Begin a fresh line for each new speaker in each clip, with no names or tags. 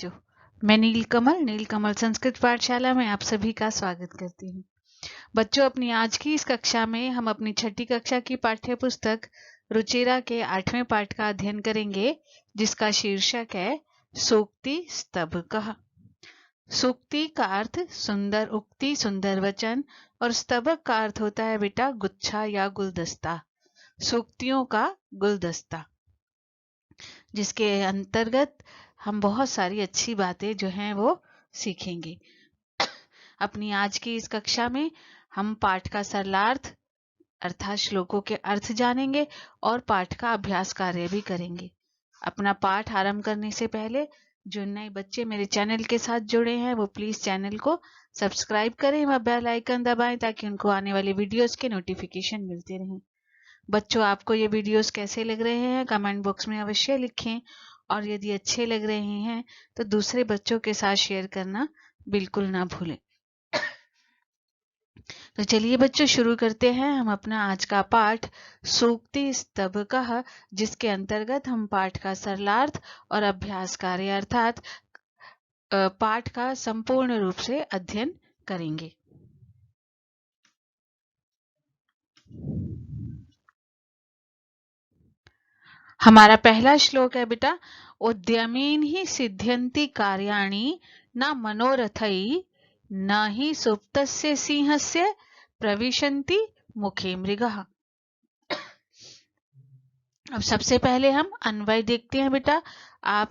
बच्चों, मैं नीलकमल संस्कृत पाठशाला में आप सभी का स्वागत करती हूँ। बच्चों, अपनी आज की इस कक्षा में हम अपनी छठी कक्षा की पाठ्य पुस्तक रुचिरा के 8वें पाठ का अध्ययन करेंगे, जिसका शीर्षक है सूक्ति स्तबकः। सूक्ति का अर्थ सुंदर उक्ति, सुंदर वचन, और स्तबक का अर्थ होता है बेटा गुच्छा या गुलदस्ता, सूक्तियों का गुलदस्ता, जिसके अंतर्गत हम बहुत सारी अच्छी बातें जो हैं वो सीखेंगे। अपनी आज की इस कक्षा में हम पाठ का सरलार्थ अर्थात श्लोकों के अर्थ जानेंगे और पाठ का अभ्यास कार्य भी करेंगे। अपना पाठ आरंभ करने से पहले जो नए बच्चे मेरे चैनल के साथ जुड़े हैं वो प्लीज चैनल को सब्सक्राइब करें व बेल आइकन दबाएं ताकि उनको आने वाली वीडियोस के नोटिफिकेशन मिलते रहें। बच्चों, आपको ये वीडियोस कैसे लग रहे हैं कमेंट बॉक्स में अवश्य लिखें, और यदि अच्छे लग रहे हैं तो दूसरे बच्चों के साथ शेयर करना बिल्कुल ना भूलें। तो चलिए बच्चों, शुरू करते हैं हम अपना आज का पाठ सूक्ति स्तबकः, जिसके अंतर्गत हम पाठ का सरलार्थ और अभ्यास कार्य अर्थात पाठ का संपूर्ण रूप से अध्ययन करेंगे। हमारा पहला श्लोक है बेटा, उद्यमेन ही सिद्ध्यन्ति कार्याणि न मनोरथै न ही सुप्तस्य सिंहस्य प्रविशन्ति मुखे मृगः। अब सबसे पहले हम अन्वय देखते हैं बेटा। आप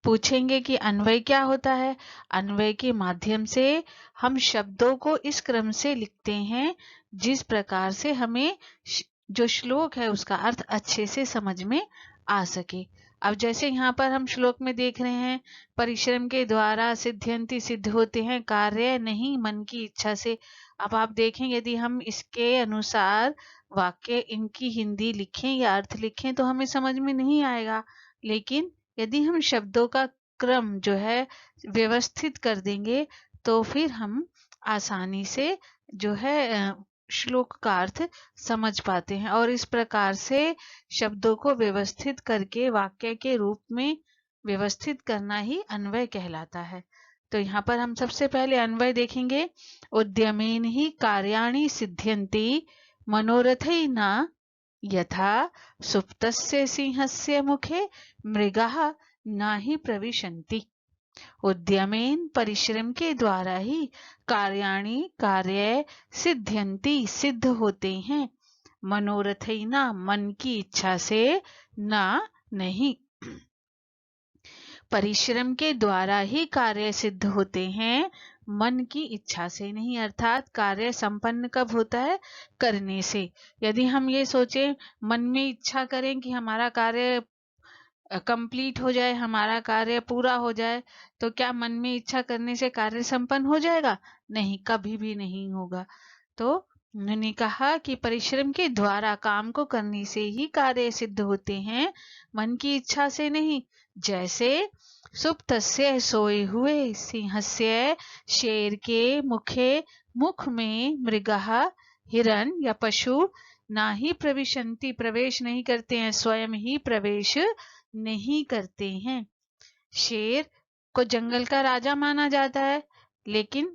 पूछेंगे कि अन्वय क्या होता है। अन्वय के माध्यम से हम शब्दों को इस क्रम से लिखते हैं जिस प्रकार से हमें जो श्लोक है उसका अर्थ अच्छे से समझ में आ सके। अब जैसे यहाँ पर हम श्लोक में देख रहे हैं, परिश्रम के द्वारा सिद्ध्यंति सिद्ध होते हैं, कार्य नहीं मन की इच्छा से। अब आप देखें, यदि हम इसके अनुसार वाक्य इनकी हिंदी लिखें या अर्थ लिखें तो हमें समझ में नहीं आएगा, लेकिन यदि हम शब्दों का क्रम जो है व्यवस्थित कर देंगे तो फिर हम आसानी से जो है श्लोक का अर्थ समझ पाते हैं, और इस प्रकार से शब्दों को व्यवस्थित करके वाक्य के रूप में व्यवस्थित करना ही अन्वय कहलाता है। तो यहाँ पर हम सबसे पहले अन्वय देखेंगे। उद्यमेन ही कार्याणि सिद्ध्यन्ति मनोरथै न यथा सुप्तस्य सिंहस्य मुखे मृगः न ही प्रविशन्ति। उद्यमेन परिश्रम के द्वारा ही कार्याणि कार्य सिद्ध्यन्ति सिद्ध होते हैं, मनोरथै न मन की इच्छा से, न नहीं। परिश्रम के द्वारा ही कार्य सिद्ध होते हैं, मन की इच्छा से नहीं। अर्थात कार्य संपन्न कब होता है? करने से। यदि हम ये सोचें, मन में इच्छा करें कि हमारा कार्य कंप्लीट हो जाए, हमारा कार्य पूरा हो जाए, तो क्या मन में इच्छा करने से कार्य संपन्न हो जाएगा? नहीं, कभी भी नहीं होगा। तो उन्होंने कहा कि परिश्रम के द्वारा काम को करने से ही कार्य सिद्ध होते हैं, मन की इच्छा से नहीं। जैसे सुप्तस्य सोए हुए, सिंहस्य शेर के, मुखे मुख में, मृगः हिरण या पशु, ना ही प्रविशन्ति प्रवेश नहीं करते हैं, स्वयं ही प्रवेश नहीं करते हैं। शेर को जंगल का राजा माना जाता है, लेकिन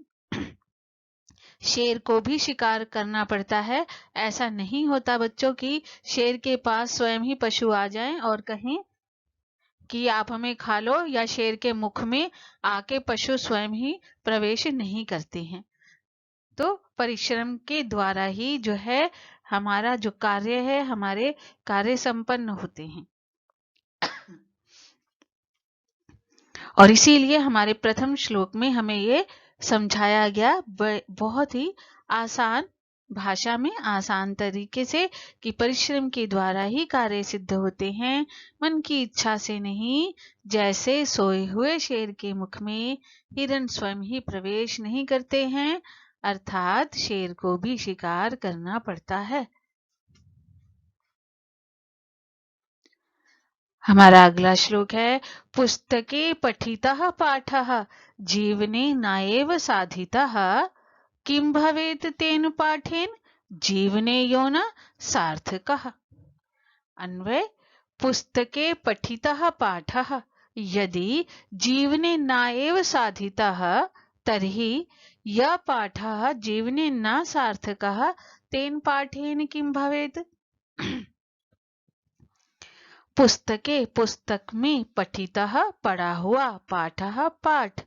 शेर को भी शिकार करना पड़ता है। ऐसा नहीं होता बच्चों कि शेर के पास स्वयं ही पशु आ जाएं और कहें कि आप हमें खा लो, या शेर के मुख में आके पशु स्वयं ही प्रवेश नहीं करते हैं। तो परिश्रम के द्वारा ही जो है हमारा जो कार्य है, हमारे कार्य संपन्न होते हैं। और इसीलिए हमारे प्रथम श्लोक में हमें ये समझाया गया बहुत ही आसान भाषा में, आसान तरीके से, कि परिश्रम के द्वारा ही कार्य सिद्ध होते हैं, मन की इच्छा से नहीं। जैसे सोए हुए शेर के मुख में हिरण स्वयं ही प्रवेश नहीं करते हैं, अर्थात शेर को भी शिकार करना पड़ता है। हमारा अगला श्लोक है, पुस्तके पठितः पाठः जीवने नाएव साधितः किं भवेत् तेन पाठेन जीवने यो न सार्थकः। अन्वय, पुस्तके पठितः पाठः यदि जीवने नाएव साधितः तर्हि यः पाठः जीवने न सार्थकः तेन पाठेन किं भवेत्? पुस्तक में पठितः पढ़ा हुआ, पाठः पाठ।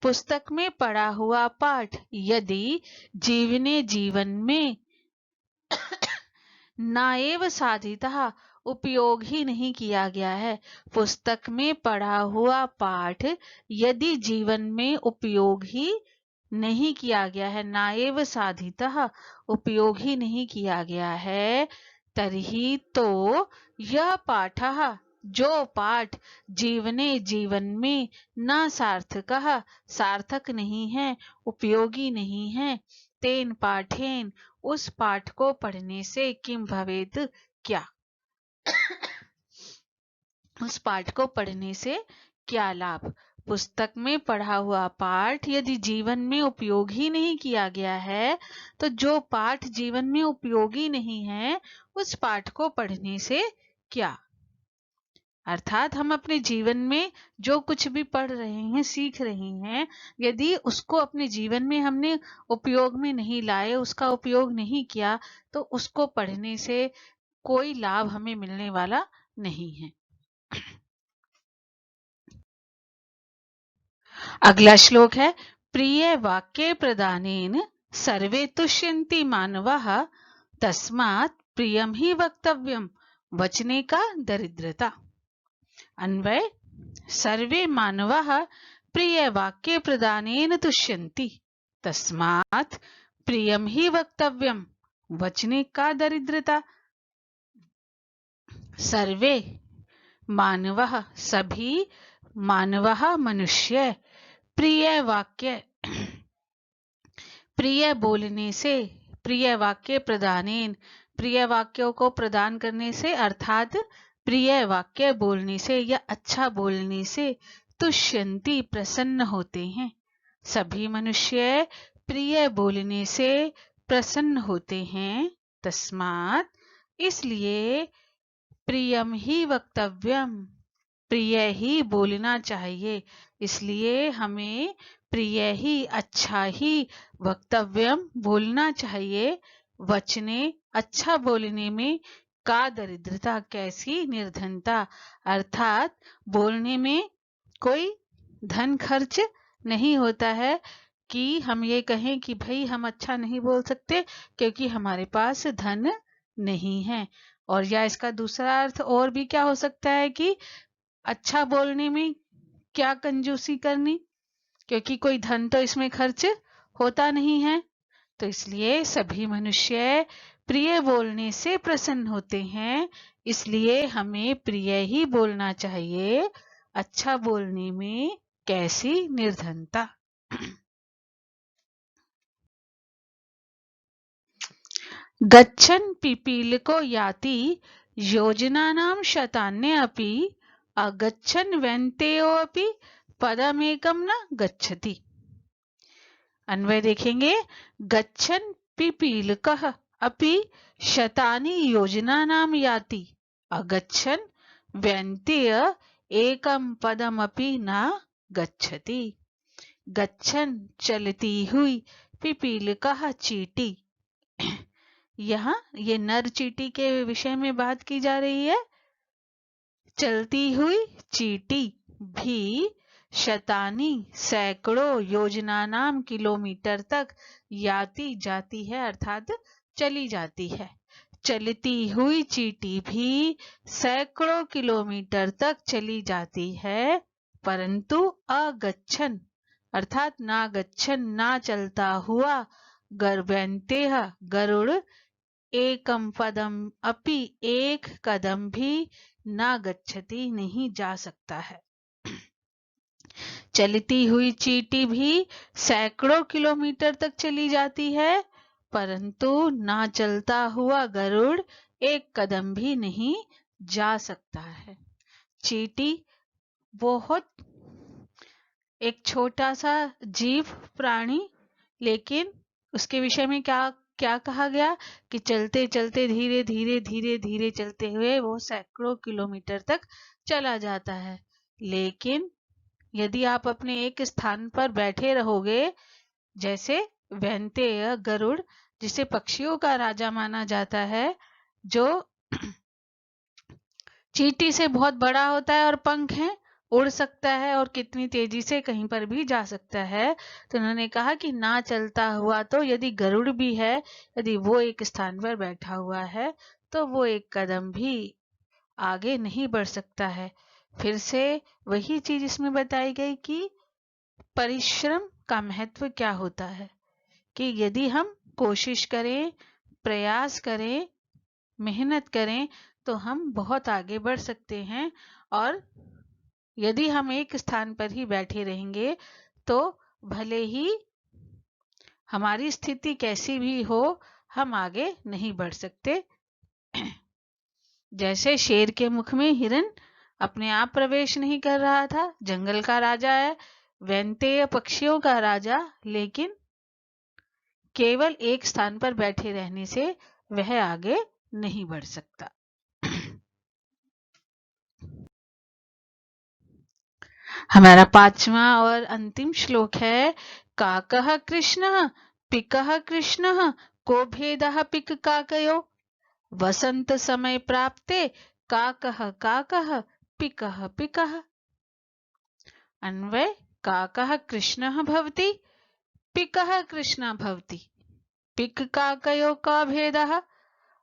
पुस्तक में पढ़ा हुआ पाठ यदि जीवन में नाएव साधितः उपयोग ही नहीं किया गया है। पुस्तक में पढ़ा हुआ पाठ यदि जीवन में उपयोग ही नहीं किया गया है, नाएव साधितः उपयोग ही नहीं किया गया है, तर्हि तो यह पाठः जो पाठ जीवन में न सार्थकः सार्थक नहीं है, उपयोगी नहीं है, तेन पाठेन उस पाठ को पढ़ने से किम भवेत क्या? उस पाठ को पढ़ने से क्या लाभ? पुस्तक में पढ़ा हुआ पाठ यदि जीवन में उपयोग ही नहीं किया गया है, तो जो पाठ जीवन में उपयोगी नहीं है उस पाठ को पढ़ने से क्या? अर्थात हम अपने जीवन में जो कुछ भी पढ़ रहे हैं, सीख रहे हैं, यदि उसको अपने जीवन में हमने उपयोग में नहीं लाए, उसका उपयोग नहीं किया, तो उसको पढ़ने से कोई लाभ हमें मिलने वाला नहीं है। अगला श्लोक है प्रिय वाक्य प्रदानेन सर्वे तुष्यन्ति मानवः तस्मात् प्रियम ही वक्तव्यम वचने का दरिद्रता। अन्वय सर्वे मानवः प्रिय वाक्य प्रदानेन तुष्यन्ति तस्मात् प्रियम ही वक्तव्यम वचने का दरिद्रता। सर्वे मानवः सभी, मानवः मनुष्य, प्रिय वाक्य प्रिय बोलने से, प्रिय वाक्य प्रदानेन प्रिय वाक्यों को प्रदान करने से, अर्थात प्रिय वाक्य बोलने से या अच्छा बोलने से तुष्यन्ति प्रसन्न होते हैं। सभी मनुष्य प्रिय बोलने से प्रसन्न होते हैं। तस्मात् इसलिए प्रियम ही वक्तव्यम प्रिय ही बोलना चाहिए। इसलिए हमें प्रिय ही, अच्छा ही वक्तव्यम बोलना चाहिए। वचने अच्छा बोलने में का दरिद्रता कैसी निर्धनता, अर्थात बोलने में कोई धन खर्च नहीं होता है कि हम ये कहें कि भाई हम अच्छा नहीं बोल सकते क्योंकि हमारे पास धन नहीं है। और या इसका दूसरा अर्थ और भी क्या हो सकता है कि अच्छा बोलने में क्या कंजूसी करनी, क्योंकि कोई धन तो इसमें खर्च होता नहीं है। तो इसलिए सभी मनुष्य प्रिय बोलने से प्रसन्न होते हैं। इसलिए हमें प्रिय ही बोलना चाहिए। अच्छा बोलने में कैसी निर्धनता। गच्छन् पिपीलिको याति योजनानां शतान्य अपि अगच्छन् व्यन्तेयोऽपि पदमेकं न गच्छति। अन्वय देखेंगे गच्छन् पिपीलिकः अपि शतानि योजनानां याति अगच्छन् व्यन्तेय एकं पदमपि न गच्छति। गच्छन् चलती हुई, पिपीलिकः चींटी। यहाँ ये नर चींटी के विषय में बात की जा रही है। चलती हुई चींटी भी शतानी सैकड़ों योजनानाम किलोमीटर तक याति जाती है, अर्थात चली जाती है। चलती हुई चींटी भी सैकड़ों किलोमीटर तक चली जाती है, परंतु अगच्छन अर्थात ना गच्छन ना चलता हुआ, गर्भन्तेह गरुड़ एकम पदम अपि एक कदम भी ना गच्छति नहीं जा सकता है। चलती हुई चींटी भी सैकड़ों किलोमीटर तक चली जाती है, परंतु ना चलता हुआ गरुड़ एक कदम भी नहीं जा सकता है। चींटी बहुत एक छोटा सा जीव प्राणी, लेकिन उसके विषय में क्या क्या कहा गया कि चलते चलते धीरे धीरे चलते हुए वो सैकड़ों किलोमीटर तक चला जाता है। लेकिन यदि आप अपने एक स्थान पर बैठे रहोगे, जैसे वैंतेय गरुड़, जिसे पक्षियों का राजा माना जाता है, जो चींटी से बहुत बड़ा होता है और पंख हैं, उड़ सकता है और कितनी तेजी से कहीं पर भी जा सकता है। तो उन्होंने कहा कि ना चलता हुआ तो यदि गरुड़ भी है, यदि वो एक स्थान पर बैठा हुआ है तो वो एक कदम भी आगे नहीं बढ़ सकता है। फिर से वही चीज इसमें बताई गई कि परिश्रम का महत्व क्या होता है, कि यदि हम कोशिश करें, प्रयास करें, मेहनत करें तो हम बहुत आगे बढ़ सकते हैं। और यदि हम एक स्थान पर ही बैठे रहेंगे तो भले ही हमारी स्थिति कैसी भी हो, हम आगे नहीं बढ़ सकते। जैसे शेर के मुख में हिरन अपने आप प्रवेश नहीं कर रहा था, जंगल का राजा है, वैंतेय पक्षियों का राजा, लेकिन केवल एक स्थान पर बैठे रहने से वह आगे नहीं बढ़ सकता। हमारा 5वां और अंतिम श्लोक है, काकः कृष्णः पिकः कृष्णः को भेदः पिक काकयो वसंत समय प्राप्ते काकः काकः पिकः पिकः। अन्वय, काकः कृष्णः भवति पिकः कृष्णः भवति, पिक काकयो का भेदः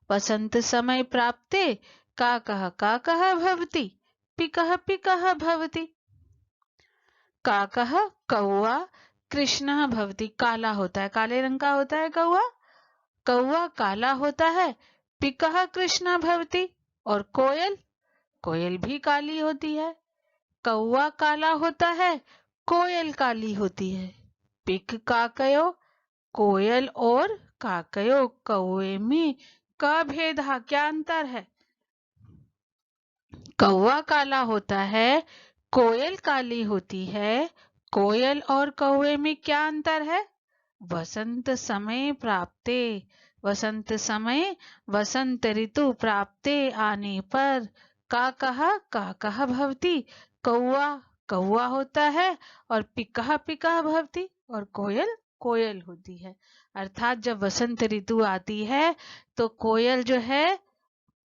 वसंत समय प्राप्ते काकः काकः भवति पिकः पिकः भवति। काकः कौवा कृष्णः भवति, काला होता है, काले रंग का होता है कौवा, कौवा काला होता है। पिकः कृष्णः भवति, और कोयल, कोयल भी काली होती है। कौवा काला होता है, कोयल काली होती है। पिक काकयो, कोयल और काकयो, कौवे में का भेद, क्या अंतर है? कौवा काला होता है, कोयल काली होती है। कोयल और कौवे में क्या अंतर है? वसंत समय प्राप्ते, वसंत समय, वसंत ऋतु प्राप्ते आने पर काकः भवति, कौवा कौवा होता है, और पिकः पिकः भवति, और कोयल कोयल होती है। अर्थात जब वसंत ऋतु आती है तो कोयल जो है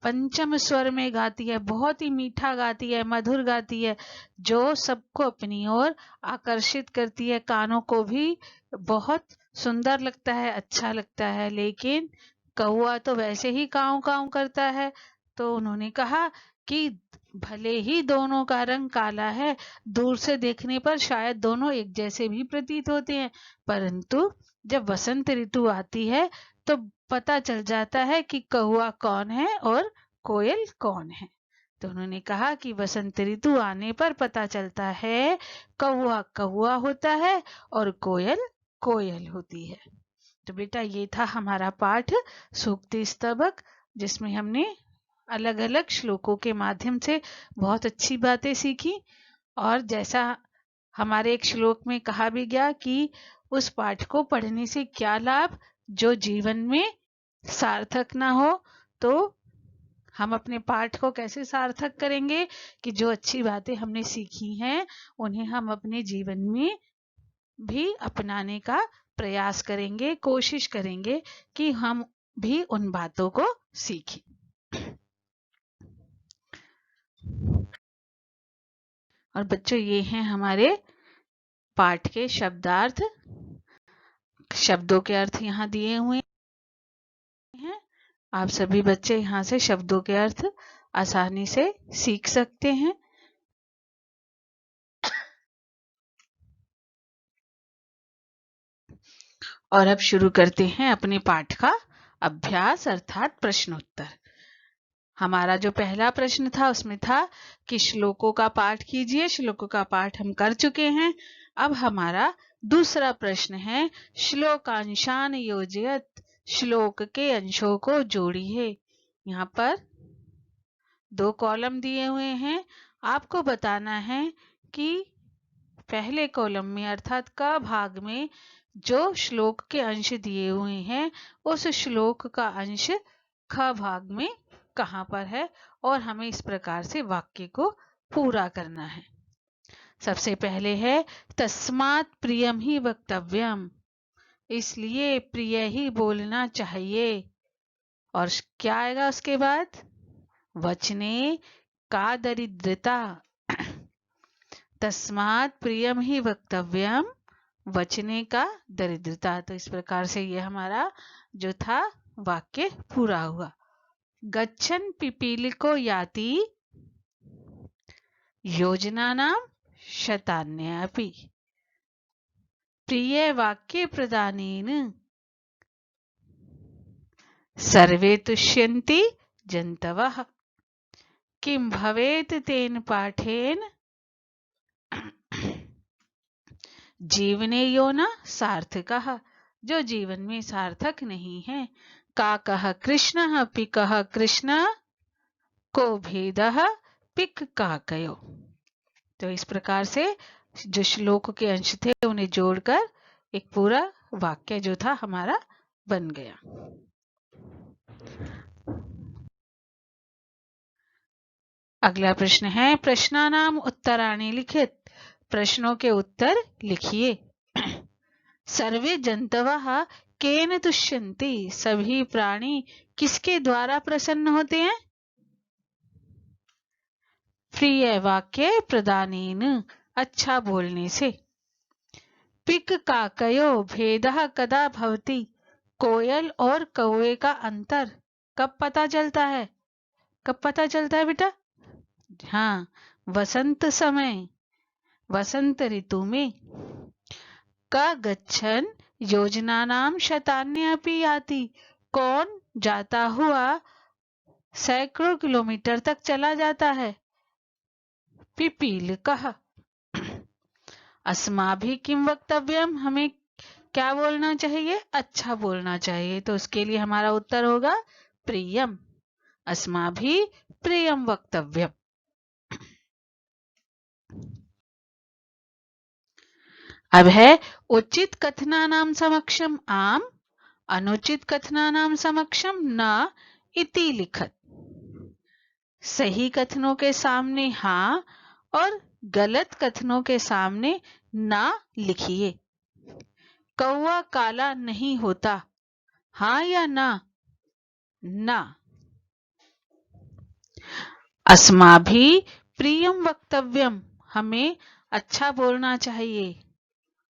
पंचम स्वर में गाती है, बहुत ही मीठा गाती है, मधुर गाती है, जो सबको अपनी ओर आकर्षित करती है, कानों को भी बहुत सुंदर लगता है, अच्छा लगता है। लेकिन कौवा तो वैसे ही काऊ काऊ करता है। तो उन्होंने कहा कि भले ही दोनों का रंग काला है, दूर से देखने पर शायद दोनों एक जैसे भी प्रतीत होते हैं, परंतु जब वसंत ऋतु आती है तो पता चल जाता है कि कौवा कौन है और कोयल कौन है। तो उन्होंने कहा कि वसंत ऋतु आने पर पता चलता है, कौवा कौवा होता है और कोयल कोयल होती है। तो बेटा ये था हमारा पाठ सूक्ति स्तबक, जिसमें हमने अलग अलग श्लोकों के माध्यम से बहुत अच्छी बातें सीखी। और जैसा हमारे एक श्लोक में कहा भी गया कि उस पाठ को पढ़ने से क्या लाभ, जो जीवन में सार्थक ना हो तो हम अपने पाठ को कैसे सार्थक करेंगे, कि जो अच्छी बातें हमने सीखी हैं उन्हें हम अपने जीवन में भी अपनाने का प्रयास करेंगे, कोशिश करेंगे कि हम भी उन बातों को सीखें। और बच्चों ये हैं हमारे पाठ के शब्दार्थ, शब्दों के अर्थ यहाँ दिए हुए हैं। आप सभी बच्चे यहाँ से शब्दों के अर्थ आसानी से सीख सकते हैं। और अब शुरू करते हैं अपने पाठ का अभ्यास अर्थात प्रश्नोत्तर। हमारा जो पहला प्रश्न था उसमें था कि श्लोकों का पाठ कीजिए। श्लोकों का पाठ हम कर चुके हैं। अब हमारा दूसरा प्रश्न है, श्लोकांशान योजयत, श्लोक के अंशों को जोड़िए। यहाँ पर 2 कॉलम दिए हुए हैं। आपको बताना है कि पहले कॉलम में अर्थात क भाग में जो श्लोक के अंश दिए हुए हैं, उस श्लोक का अंश ख भाग में कहाँ पर है, और हमें इस प्रकार से वाक्य को पूरा करना है। सबसे पहले है तस्मात् प्रियम ही वक्तव्यम, इसलिए प्रिय ही बोलना चाहिए। और क्या आएगा उसके बाद? वचने का दरिद्रता, तस्मात् प्रियम ही वक्तव्यम, वचने का दरिद्रता। तो इस प्रकार से ये हमारा जो था वाक्य पूरा हुआ। गच्छन् पिपीलिको याति योजनानां शतान्यपि, प्रिय वाक्य प्रदानेन सर्वे तुष्यन्ति जन्तवः, किं भवेत् तेन पाठेन जीवने यो न सार्थकः, जो जीवन में सार्थक नहीं है। काकः कृष्णः पिकः कृष्ण को भेदः पिक काकयो। तो इस प्रकार से जो श्लोक के अंश थे उन्हें जोड़कर एक पूरा वाक्य जो था हमारा बन गया। अगला प्रश्न है प्रश्नानाम उत्तराणि लिखित, प्रश्नों के उत्तर लिखिए। सर्वे जंतवः केन तुष्यन्ति, सभी प्राणी किसके द्वारा प्रसन्न होते हैं? प्रिय वाक्य प्रदानेन, अच्छा बोलने से। पिक काकयो भेदः कदा भवति, कोयल और कौवे का अंतर कब पता चलता है? कब पता चलता है बेटा? हाँ, वसंत समय, वसंत ऋतु में। का गच्छन् योजनानां शतान्यपि याति, कौन जाता हुआ सैकड़ों किलोमीटर तक चला जाता है? पिपीलिकः। अस्माभिः किं वक्तव्यम, हमें क्या बोलना चाहिए? अच्छा बोलना चाहिए। तो उसके लिए हमारा उत्तर होगा प्रियम, अस्माभिः प्रियम वक्तव्यम। अब है उचित कथनानां समक्षम आम, अनुचित कथनानां समक्षम न इति लिखत। सही कथनों के सामने हाँ और गलत कथनों के सामने ना लिखिए। कौवा काला नहीं होता, हाँ या ना? ना। अस्माभिः प्रियम वक्तव्यम, हमें अच्छा बोलना चाहिए।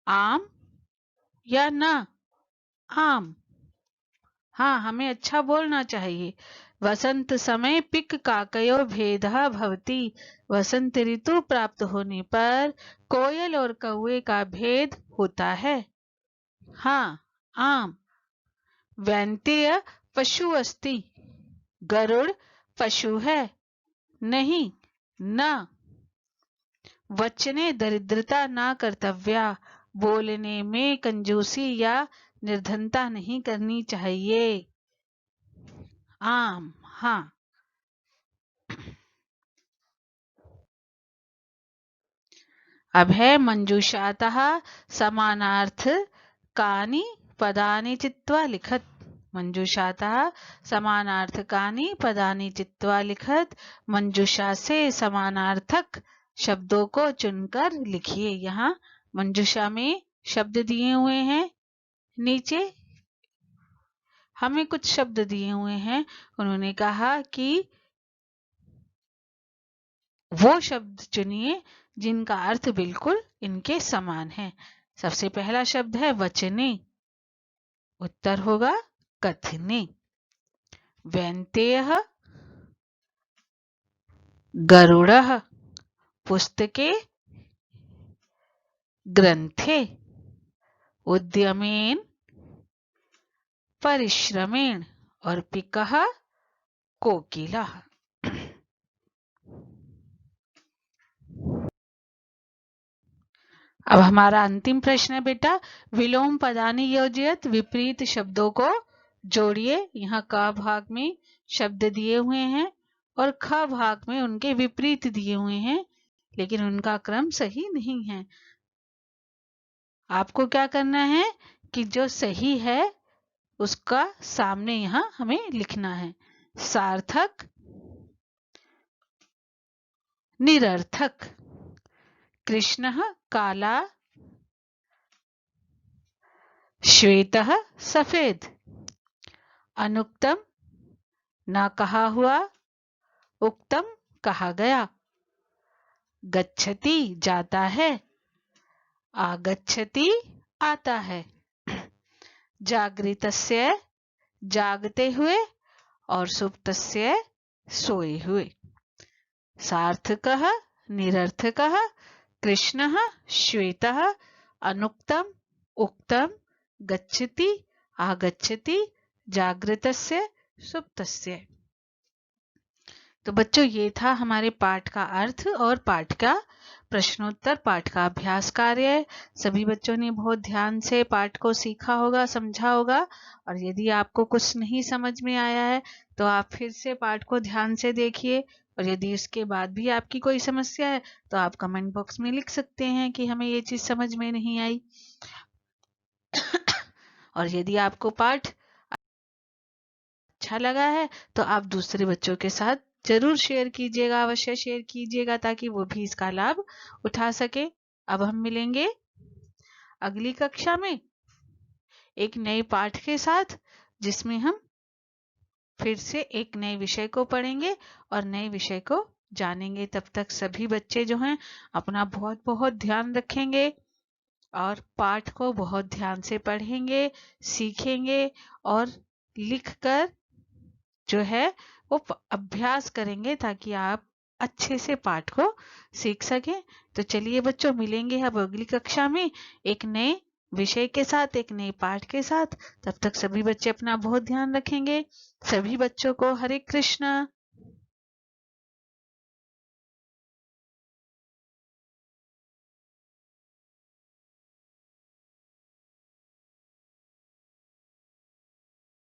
आम या ना? आम। हाँ, हमें अच्छा बोलना चाहिए। वसंत समय पिक काकयो भेदः भवति, वसंत ऋतु प्राप्त होने पर कोयल और कौवे का भेद होता है। हाँ, आम। वैन्तेय पशु अस्ति, गरुड़ पशु है। नहीं, न। वचने दरिद्रता न कर्तव्या, बोलने में कंजूसी या निर्धनता नहीं करनी चाहिए। आम, हाँ। अब है मंजूषातः समानार्थ कानि पदानि चित्वा लिखत। मंजूषातः समानार्थकानि पदानि चित्वा लिखत, मंजूषा से समानार्थक शब्दों को चुनकर लिखिए। यहाँ मंजूषा में शब्द दिए हुए हैं, नीचे हमें कुछ शब्द दिए हुए हैं। उन्होंने कहा कि वो शब्द चुनिए जिनका अर्थ बिल्कुल इनके समान है। सबसे पहला शब्द है वचने, उत्तर होगा कथने। वैन्तेयः गरुड़ः पुस्तके ग्रंथे, उद्यमेन परिश्रमेण और पिकः कोकिलः। अब हमारा अंतिम प्रश्न है बेटा, विलोम पदानि योजयत, विपरीत शब्दों को जोड़िए। यहाँ क भाग में शब्द दिए हुए हैं और ख भाग में उनके विपरीत दिए हुए हैं, लेकिन उनका क्रम सही नहीं है। आपको क्या करना है कि जो सही है उसका सामने यहाँ हमें लिखना है। सार्थक, निरर्थक, कृष्णः काला, श्वेतः सफेद, अनुक्तम ना कहा हुआ, उक्तम कहा गया, गच्छति जाता है, आगच्छति आता है, जागृतस्य जागते हुए और सुप्तस्य सोए हुए, सार्थकः निरर्थकः, कृष्णः श्वेतः, अनुक्तम उक्तम, गच्छति आगच्छति, जागृतस्य सुप्तस्य। तो बच्चों ये था हमारे पाठ का अर्थ और पाठ का प्रश्नोत्तर, पाठ का अभ्यास कार्य। सभी बच्चों ने बहुत ध्यान से पाठ को सीखा होगा, समझा होगा। और यदि आपको कुछ नहीं समझ में आया है तो आप फिर से पाठ को ध्यान से देखिए, और यदि उसके बाद भी आपकी कोई समस्या है तो आप कमेंट बॉक्स में लिख सकते हैं कि हमें ये चीज समझ में नहीं आई। और यदि आपको पाठ अच्छा लगा है तो आप दूसरे बच्चों के साथ जरूर शेयर कीजिएगा, अवश्य शेयर कीजिएगा, ताकि वो भी इसका लाभ उठा सके। अब हम मिलेंगे अगली कक्षा में एक नए पाठ के साथ, जिसमें हम फिर से एक नए विषय को पढ़ेंगे और नए विषय को जानेंगे। तब तक सभी बच्चे जो हैं अपना बहुत बहुत ध्यान रखेंगे और पाठ को बहुत ध्यान से पढ़ेंगे, सीखेंगे और लिखकर जो है वो अभ्यास करेंगे, ताकि आप अच्छे से पाठ को सीख सकें। तो चलिए बच्चों, मिलेंगे अब अगली कक्षा में एक नए विषय के साथ, एक नए पाठ के साथ। तब तक सभी बच्चे अपना बहुत ध्यान रखेंगे। सभी बच्चों को हरे कृष्णा।